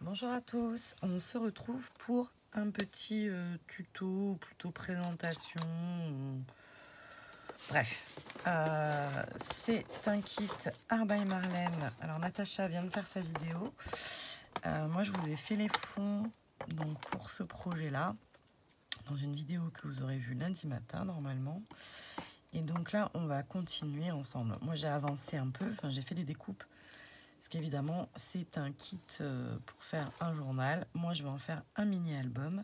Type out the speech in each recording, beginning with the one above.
Bonjour à tous, on se retrouve pour un petit tuto, ou plutôt présentation, bref. C'est un kit Art by Marlène. Alors Natacha vient de faire sa vidéo. Moi je vous ai fait les fonds donc, pour ce projet-là, dans une vidéo que vous aurez vue lundi matin normalement. Et donc là on va continuer ensemble. Moi j'ai avancé un peu, j'ai fait des découpes. Parce qu'évidemment, c'est un kit pour faire un journal. Moi, je vais en faire un mini-album.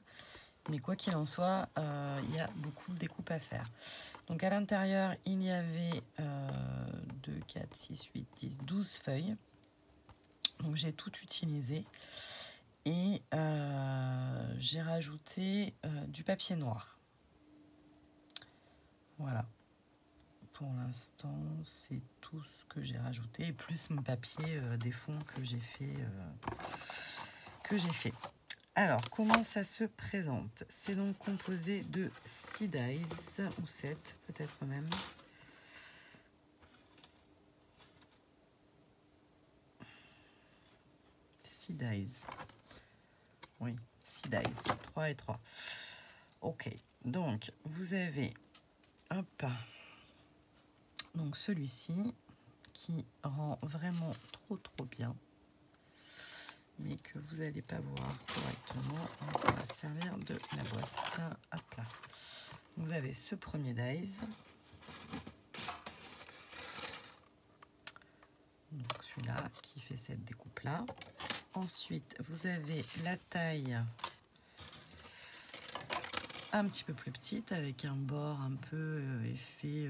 Mais quoi qu'il en soit, il y a beaucoup de découpes à faire. Donc à l'intérieur, il y avait 2, 4, 6, 8, 10, 12 feuilles. Donc j'ai tout utilisé. Et j'ai rajouté du papier noir. Voilà. Pour l'instant, c'est tout ce que j'ai rajouté. Plus mon papier des fonds que j'ai fait. Alors, comment ça se présente? C'est donc composé de 6 dies, ou 7 peut-être même. Six dies. Oui, 6 dies, 3 et 3. Ok, donc vous avez, hop, donc celui-ci qui rend vraiment trop bien, mais que vous n'allez pas voir correctement. On va servir de la boîte. Hop là. Vous avez ce premier dies. Donc celui-là qui fait cette découpe-là. Ensuite, vous avez la taille un petit peu plus petite avec un bord un peu effet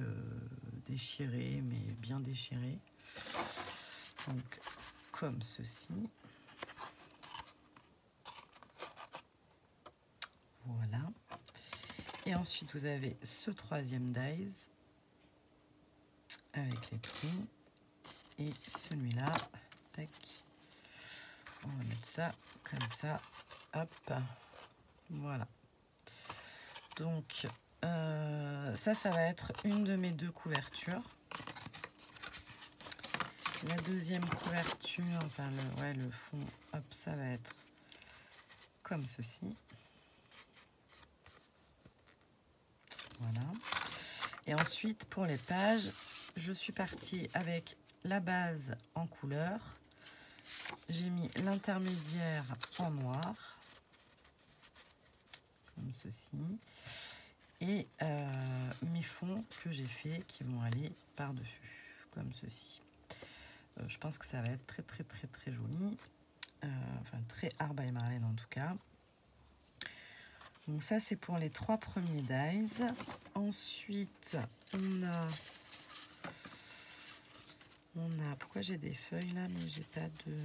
déchiré, mais bien déchiré. Donc, comme ceci. Voilà. Et ensuite, vous avez ce troisième dies avec les trous. Et celui-là, tac. On va mettre ça comme ça. Hop. Voilà. Donc, ça va être une de mes deux couvertures. La deuxième couverture, enfin le fond, hop, ça va être comme ceci. Voilà. Et ensuite, pour les pages, je suis partie avec la base en couleur. J'ai mis l'intermédiaire en noir, comme ceci. Et mes fonds que j'ai fait qui vont aller par-dessus, comme ceci. Je pense que ça va être très joli. Enfin, très Art by Marlène en tout cas. Donc ça, c'est pour les 3 premiers dies. Ensuite, on a... Pourquoi j'ai des feuilles là, mais j'ai pas de...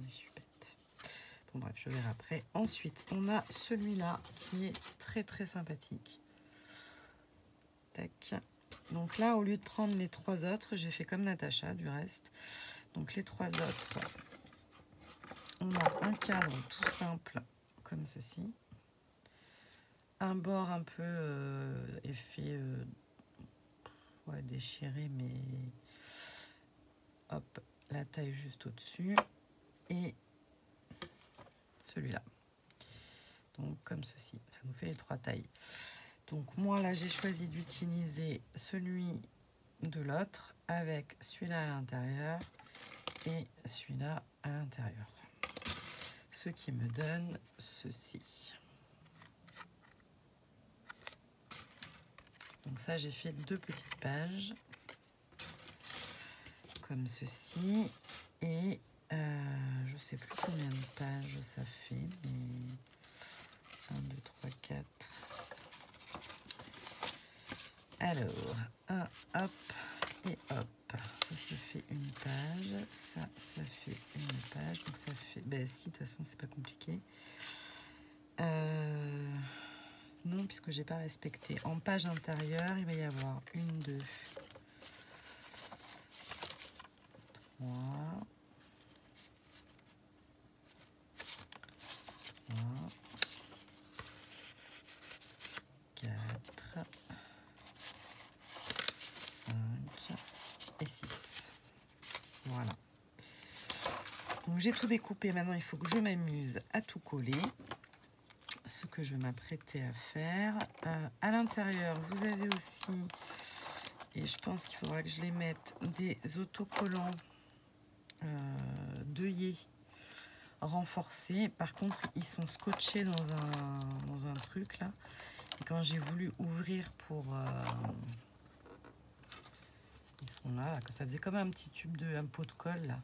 je suis bête. Bon bref, je verrai après. Ensuite, on a celui-là qui est très sympathique. Tac. Donc là, au lieu de prendre les 3 autres, j'ai fait comme Natacha du reste. Donc les 3 autres, on a un cadre tout simple comme ceci. Un bord un peu effet déchiré, mais hop, la taille juste au-dessus. Et celui-là. Donc comme ceci, ça nous fait les 3 tailles. Donc moi là j'ai choisi d'utiliser celui de l'autre avec celui-là à l'intérieur et celui-là à l'intérieur. Ce qui me donne ceci. Donc ça j'ai fait 2 petites pages comme ceci et je sais plus combien de pages ça fait, mais 1, 2, 3, 4. Alors, 1, hop, et hop. Ça fait une page. Ça fait une page. Donc ça fait... Ben si, de toute façon, c'est pas compliqué. Non, puisque j'ai pas respecté. En page intérieure, il va y avoir 1, 2, 3... 4, 5 et 6. Voilà. Donc j'ai tout découpé, maintenant il faut que je m'amuse à tout coller. Ce que je vais m'apprêter à faire. À l'intérieur, vous avez aussi, et je pense qu'il faudra que je les mette, des autocollants d'œillets renforcés. Par contre, ils sont scotchés dans un truc là. Et quand j'ai voulu ouvrir pour... ils sont là, que ça faisait comme un petit tube un pot de colle là.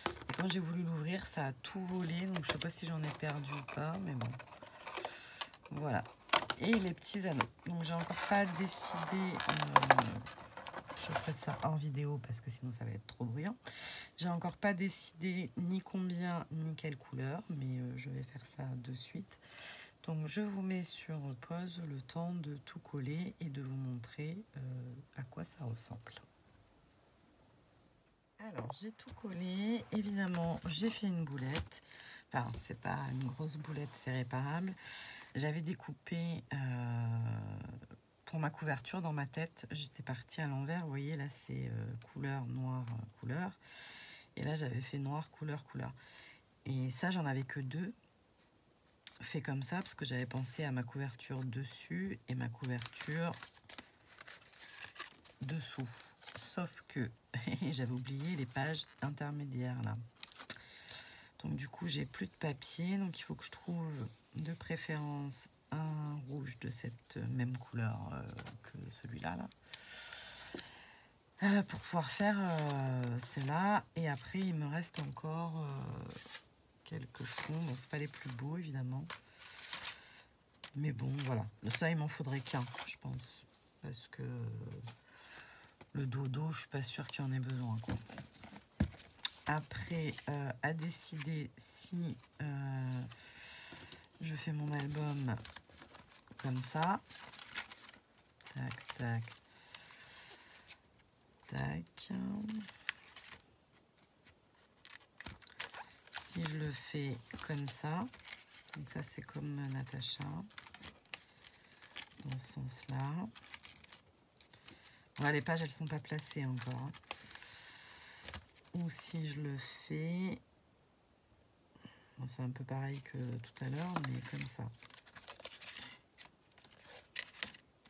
Et quand j'ai voulu l'ouvrir, ça a tout volé. Donc je sais pas si j'en ai perdu ou pas, mais bon. Voilà. Et les petits anneaux. Donc j'ai encore pas décidé... je ferai ça en vidéo parce que sinon ça va être trop bruyant. J'ai encore pas décidé ni combien ni quelle couleur, mais je vais faire ça de suite. Donc je vous mets sur pause le temps de tout coller et de vous montrer à quoi ça ressemble. Alors j'ai tout collé, évidemment j'ai fait une boulette. Enfin c'est pas une grosse boulette, c'est réparable. J'avais découpé pour ma couverture dans ma tête, j'étais partie à l'envers. Vous voyez là c'est couleur noire couleur. Et là j'avais fait noir couleur couleur. Et ça j'en avais que 2. Fait comme ça parce que j'avais pensé à ma couverture dessus et ma couverture dessous. Sauf que j'avais oublié les pages intermédiaires là. Donc du coup j'ai plus de papier, donc il faut que je trouve de préférence un rouge de cette même couleur que celui-là là. Pour pouvoir faire celle-là. Et après il me reste encore quelques fonds. Bon, c'est pas les plus beaux évidemment. Mais bon voilà. Ça il m'en faudrait qu'un je pense. Parce que le dodo je suis pas sûre qu'il y en ait besoin quoi. Après à décider si je fais mon album comme ça. Tac tac. Tac. Si je le fais comme ça, donc ça c'est comme Natacha, dans ce sens-là. Voilà, les pages elles sont pas placées encore. Hein. Ou si je le fais, bon, c'est un peu pareil que tout à l'heure, mais comme ça.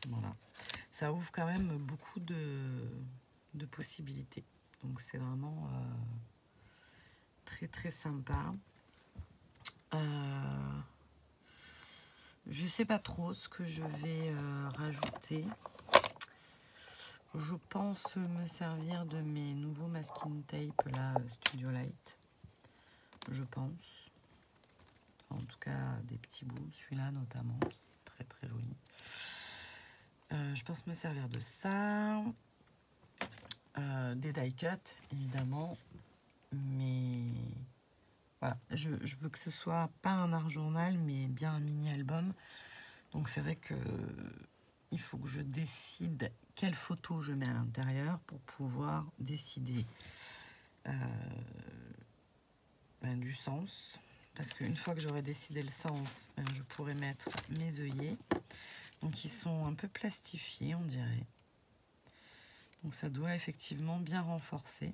Voilà. Ça ouvre quand même beaucoup de possibilités. Donc c'est vraiment très très sympa. Je sais pas trop ce que je vais rajouter. Je pense me servir de mes nouveaux masking tape là, Studio Light. Je pense. Enfin, en tout cas des petits bouts, celui-là notamment, très très joli. Je pense me servir de ça. Des die cut évidemment. Mais voilà, je veux que ce soit pas un art journal, mais bien un mini album. Donc c'est vrai que il faut que je décide quelle photo je mets à l'intérieur pour pouvoir décider du sens. Parce qu'une fois que j'aurai décidé le sens, je pourrai mettre mes œillets. Donc ils sont un peu plastifiés, on dirait. Donc ça doit effectivement bien renforcer.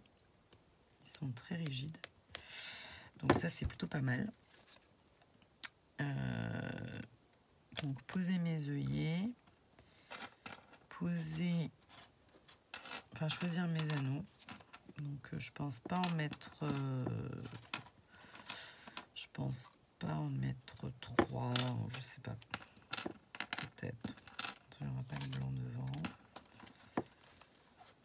Ils sont très rigides. Donc ça c'est plutôt pas mal. Donc poser mes œillets. Choisir mes anneaux. Donc je pense pas en mettre je pense pas en mettre 3, je sais pas, peut-être il n'y aura pas le blanc devant,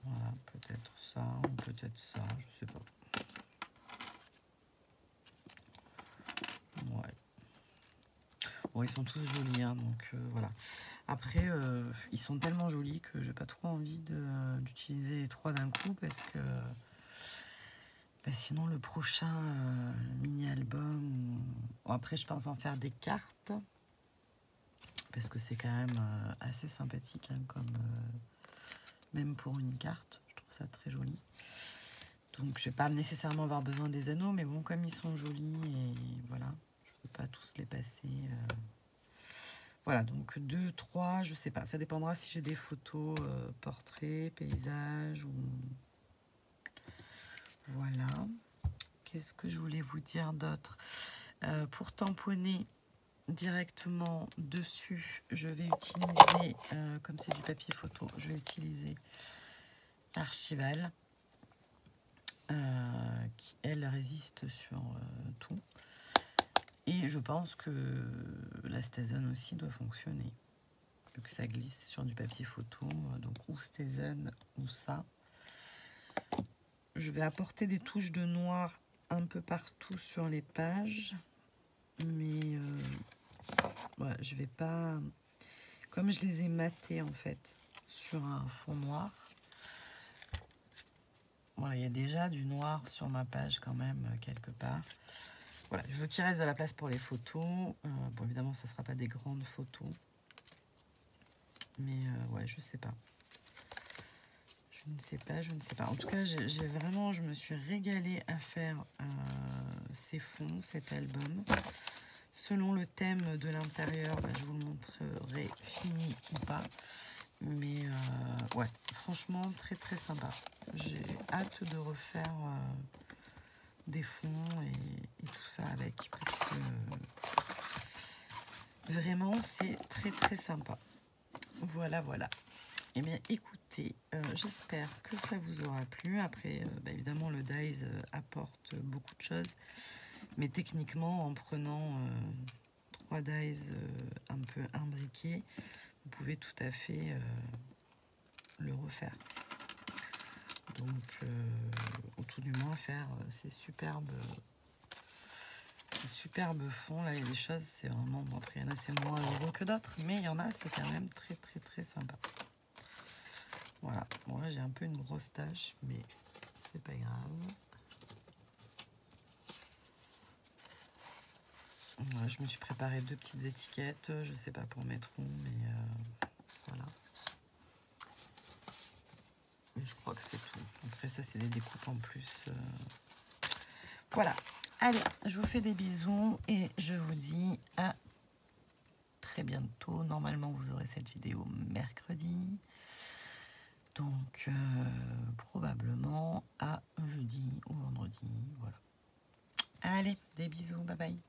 voilà, peut-être ça ou peut-être ça, je sais pas. Ouais, bon, ils sont tous jolis hein, donc voilà. Après ils sont tellement jolis que j'ai pas trop envie d'utiliser les 3 d'un coup parce que sinon le prochain mini-album, après je pense en faire des cartes, parce que c'est quand même assez sympathique, hein, comme même pour une carte, je trouve ça très joli. Donc je vais pas nécessairement avoir besoin des anneaux, mais bon, comme ils sont jolis, et voilà, je peux pas tous les passer. Voilà, donc 2, 3, je sais pas, ça dépendra si j'ai des photos portraits, paysages ou... Voilà. Qu'est-ce que je voulais vous dire d'autre? Pour tamponner directement dessus, je vais utiliser, comme c'est du papier photo, je vais utiliser Archival, qui elle résiste sur tout. Et je pense que la Stazen aussi doit fonctionner, vu que ça glisse sur du papier photo, donc ou Stazen ou ça. Je vais apporter des touches de noir un peu partout sur les pages, mais ouais, je vais pas, comme je les ai matées en fait sur un fond noir. Voilà, il y a déjà du noir sur ma page quand même quelque part. Voilà, je veux qu'il reste de la place pour les photos. Bon, évidemment, ça ne sera pas des grandes photos. Mais ouais, je sais pas. Je ne sais pas. En tout cas, je me suis régalée à faire ces fonds, cet album. Selon le thème de l'intérieur, je vous le montrerai fini ou pas. Mais ouais, franchement, très très sympa. J'ai hâte de refaire des fonds et tout ça avec, parce que vraiment c'est très très sympa. Voilà. Eh bien écoutez, j'espère que ça vous aura plu. Après évidemment le dies apporte beaucoup de choses, mais techniquement en prenant 3 dies un peu imbriqués, vous pouvez tout à fait le refaire. Donc ou tout du moins faire ces superbes fonds là. Il y a des choses, c'est vraiment bon, après il y en a c'est moins heureux que d'autres, mais il y en a c'est quand même très très très sympa. Voilà, bon là j'ai un peu une grosse tache, mais c'est pas grave. Voilà, je me suis préparé 2 petites étiquettes, je sais pas pour mettre où, mais voilà. Mais je crois que c'est tout. Après ça c'est des découpes en plus. Voilà. Allez, je vous fais des bisous et je vous dis à très bientôt. Normalement, vous aurez cette vidéo mercredi. Donc, probablement à jeudi ou vendredi. Voilà. Allez, des bisous. Bye bye.